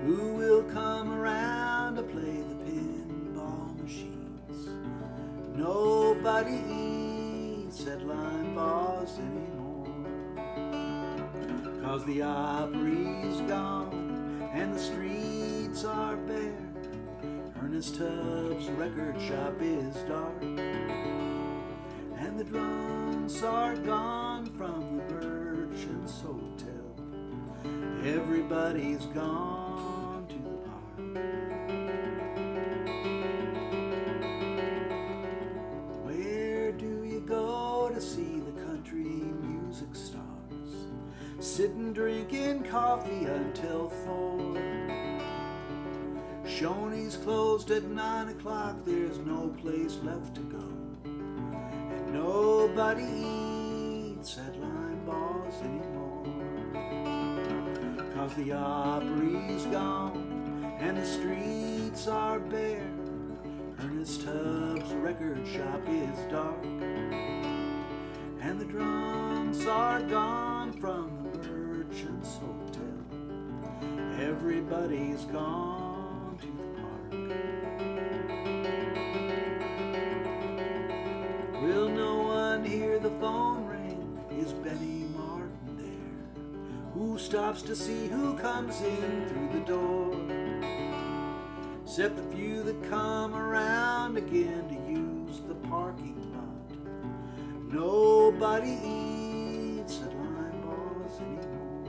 Who will come around to play the pinball machines? Nobody eats at Linebaugh anymore, 'cause the Opry's gone and the streets are bare. Ernest Tubbs' record shop is dark, and the drunks are gone from the Merchant's Hotel. Everybody's gone to the park. Where do you go to see the country music stars? Sitting drinking coffee until 4. Shoney's closed at 9 o'clock, there's no place left to go, and nobody eats at Linebaugh anymore, 'cause the Opry's gone and the streets are bare. Ernest Tubbs' record shop is dark, and the drunks are gone from the Merchant's Hotel. Everybody's gone to the park. Will no one hear the phone ring? Is Benny Martin there? Who stops to see who comes in through the door? Except the few that come around again to use the parking lot. Nobody eats at Linebaugh anymore,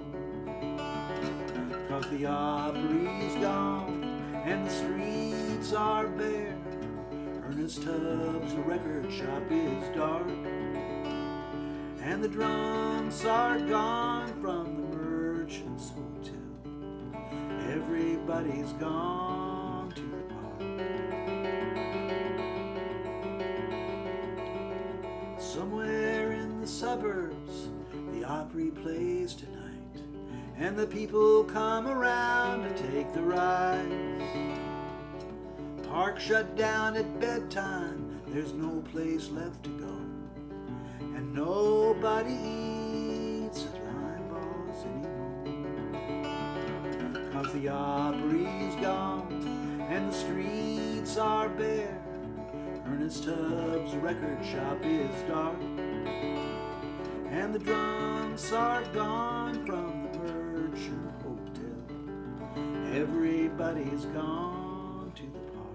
'cause the Opry's gone and the streets are bare. Ernest Tubbs' record shop is dark, and the drunks are gone from the Merchant's Hotel. Everybody's gone to the park. Somewhere in the suburbs, the Opry plays tonight, and the people come around to take the rides. Park shut down at bedtime, there's no place left to go, and nobody eats at Linebaugh anymore, 'cause the Opry's gone and the streets are bare. Ernest Tubbs' record shop is dark, and the drunks are gone from the Merchant Hotel. Everybody's gone to the park.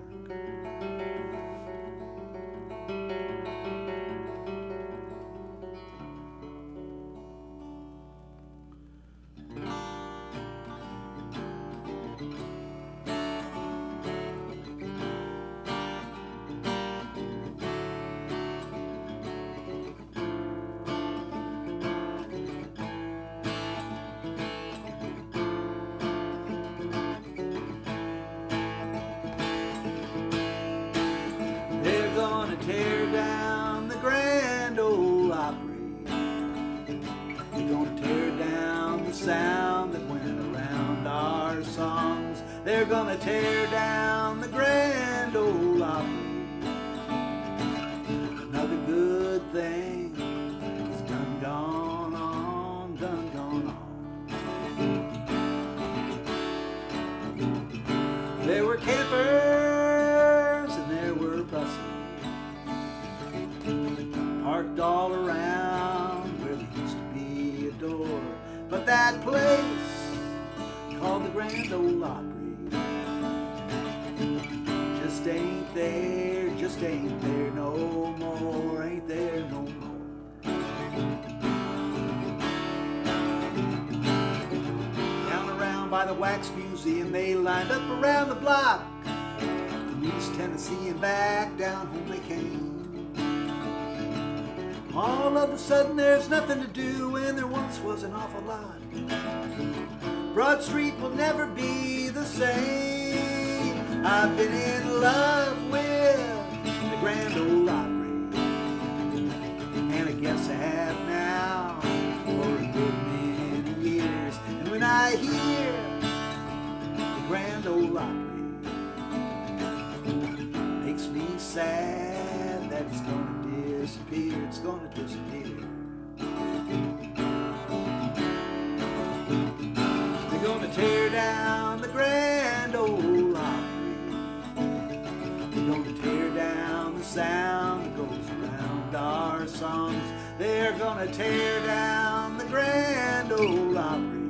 They're gonna tear down the grand old Opry. They're gonna tear down the sound that went around our songs. They're gonna tear down the grand old Opry. Another good thing is done gone on, done gone on. There were campers and there were buses parked all around where there used to be a door, but that place called the Grand Ole Opry just ain't there no more, ain't there no more. Down around by the Wax Museum, they lined up around the block. From East Tennessee and back down home they came. All of a sudden there's nothing to do when there once was an awful lot. Broad Street will never be the same. I've been in love with the Grand Ole Opry, and I guess I have now for a good many years. And when I hear the Grand Ole Opry, makes me sad that it's gonna disappear, it's gonna disappear. They're gonna tear down the Grand our songs. They're gonna tear down the grand old Opry.